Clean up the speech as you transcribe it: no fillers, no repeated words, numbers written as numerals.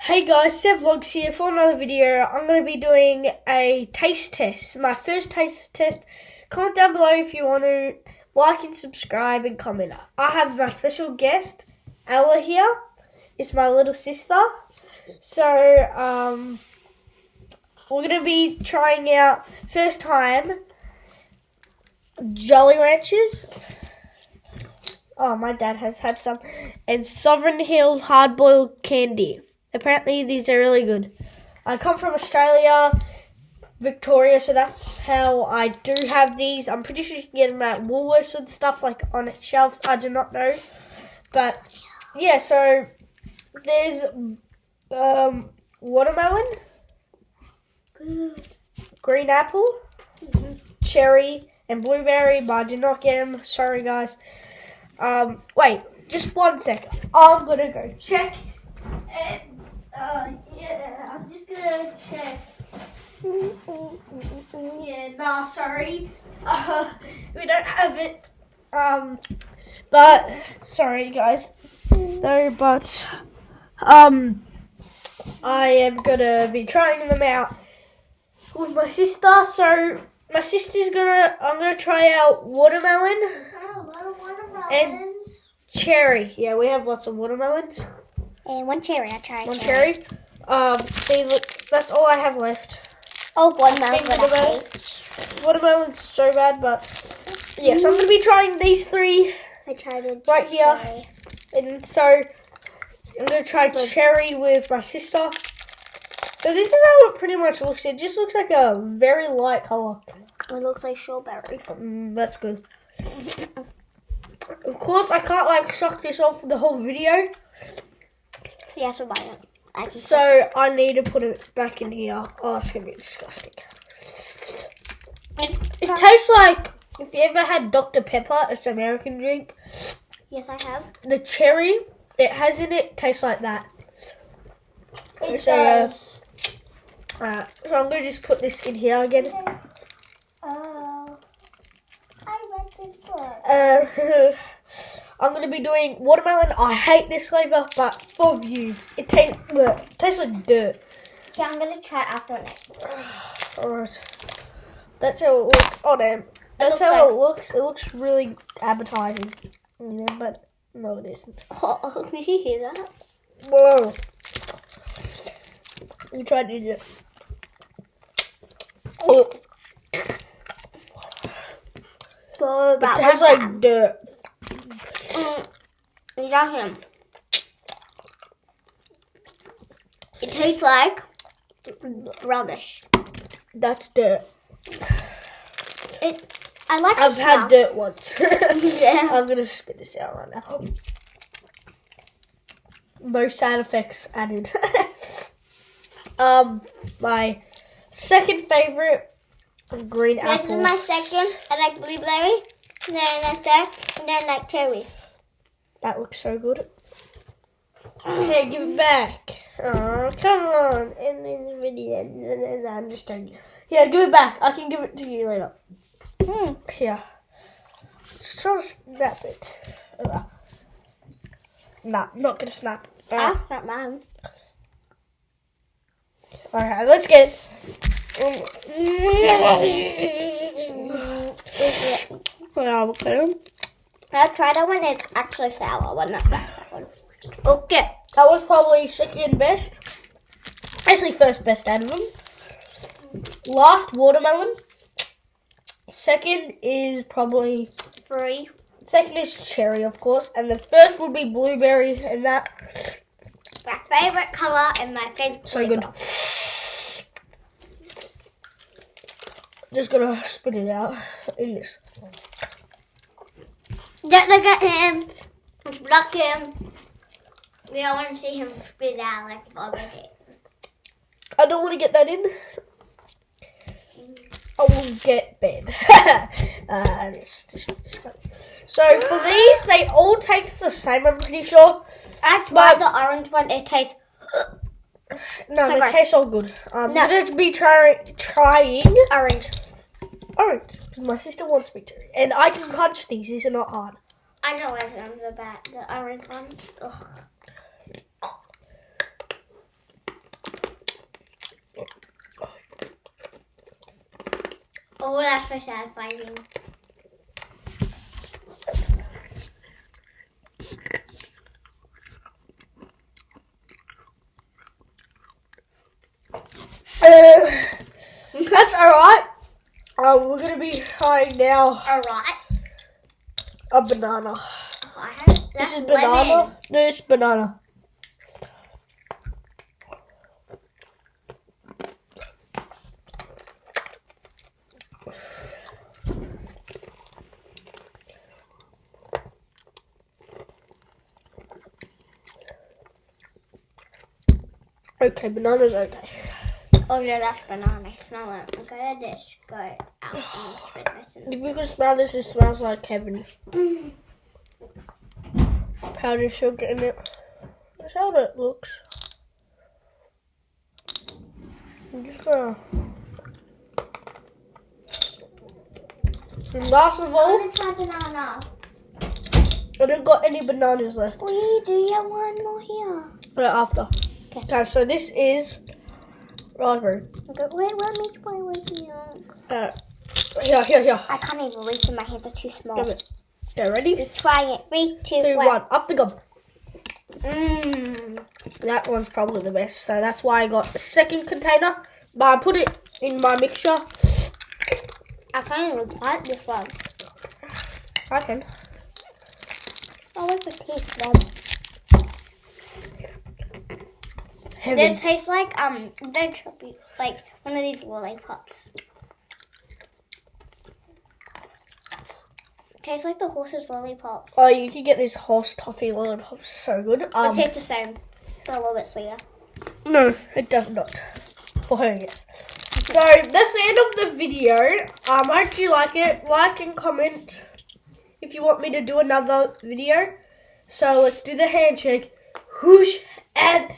Hey guys, Sev Vlogs here for another video. I'm going to be doing a taste test, my first taste test. Comment down below if you want to like and subscribe and comment. I have my special guest, Ella here. It's my little sister. So, we're going to be trying out, first time, Jolly Ranchers. Oh, my dad has had some. And Sovereign Hill hard-boiled candy. Apparently, these are really good. I come from Australia, Victoria, so that's how I do have these. I'm pretty sure you can get them at Woolworths and stuff, like on shelves. I do not know. But, yeah, so there's watermelon, green apple, cherry, and blueberry, but I did not get them. Sorry, guys. Wait, just 1 sec. I'm going to go check. And, yeah, I'm just gonna check. Yeah, nah, sorry. We don't have it. But, sorry, guys. No, but, I am gonna be trying them out with my sister. So, my sister's I'm gonna try out watermelon. And cherry. Yeah, we have lots of watermelons. And one cherry, I tried. One cherry. See, look, that's all I have left. Oh, watermelon. Watermelon's so bad, but yeah. So I'm gonna be trying these three. I tried it right here, cherry. And so I'm gonna try cherry with my sister. So this is how it pretty much looks. It just looks like a very light color. It looks like strawberry. That's good. Of course, I can't shock this off for the whole video. Yeah, so buy it. So I need to put it back in here. Oh, it's gonna be disgusting. It tastes like if you ever had Dr. Pepper, it's an American drink. Yes, I have. The cherry it has in it tastes like that. It so, does. So I'm gonna just put this in here again. Oh, I read this book. I'm going to be doing watermelon. I hate this flavour, but for views, it tastes like dirt. Okay, I'm going to try it after next. Alright. That's how it looks. Oh, damn. That's how it looks. It looks really appetizing. Yeah, but no, it isn't. Oh, can you hear that? Whoa. You tried to do it. Oh. It tastes like dirt. You got him. It tastes like rubbish. That's dirt. I've had dirt once. Yeah. I'm gonna spit this out right now. No side effects added. My second favorite, green apple. This is my second. I like blueberry. And then I like that. And then I like cherry. That looks so good. Hey, give it back. Oh, come on. In the video. I understand. Yeah, give it back. I can give it to you later. Here. Just try to snap it. Nah, not gonna snap. Not mine. Alright, let's get it. I'll try that one. It's actually sour, but not that sour. Okay. That was probably second best. Actually, first best out of them. Last, watermelon. Second is probably... Second is cherry, of course. And the first would be blueberry and that. My favorite color and my favorite So good. Just gonna spit it out in this. Don't look at him. Just block him. We don't want to see him spit out like already. I don't want to get that in. I will get banned. So for these, they all taste the same, I'm pretty sure. I tried the orange one. It tastes... No, they taste all good. I'm going to be trying orange. Orange, because my sister wants me to. And I can punch these are not hard. I know which one's the orange one. Ugh. Oh, that's so satisfying. That's alright. We're gonna be trying now Alright. a banana. This This is banana. Lemon. This is banana. Okay, banana's okay. Oh yeah, that's banana. Smell it. Look at this. Go out and spit this in. If you can smell this, it smells like Kevin. Powdered sugar in it. That's how it looks. I'm just gonna. And last of all, I'm gonna try banana. I didn't got any bananas left. We do have one more here. Right after. Okay. Okay, so this is raspberry. Okay, wait, let me try with you. Here. I can't even reach it. My hands are too small. Give it. Okay, ready? Let's try it. 3, 2, 2, 1. 1. Up the gum. Mmm. That one's probably the best, so that's why I got the second container. But I put it in my mixture. I can't even bite this one. I can. Oh, what's the taste one? Heaven. They taste like they're chubby, like one of these lollipops. Tastes like the horse's lollipops. Oh, you can get this horse toffee lollipops. So good. It tastes the same, but a little bit sweeter. No, it does not. For her, yes. So that's the end of the video. I hope you like it. Like and comment if you want me to do another video. So let's do the handshake. Whoosh and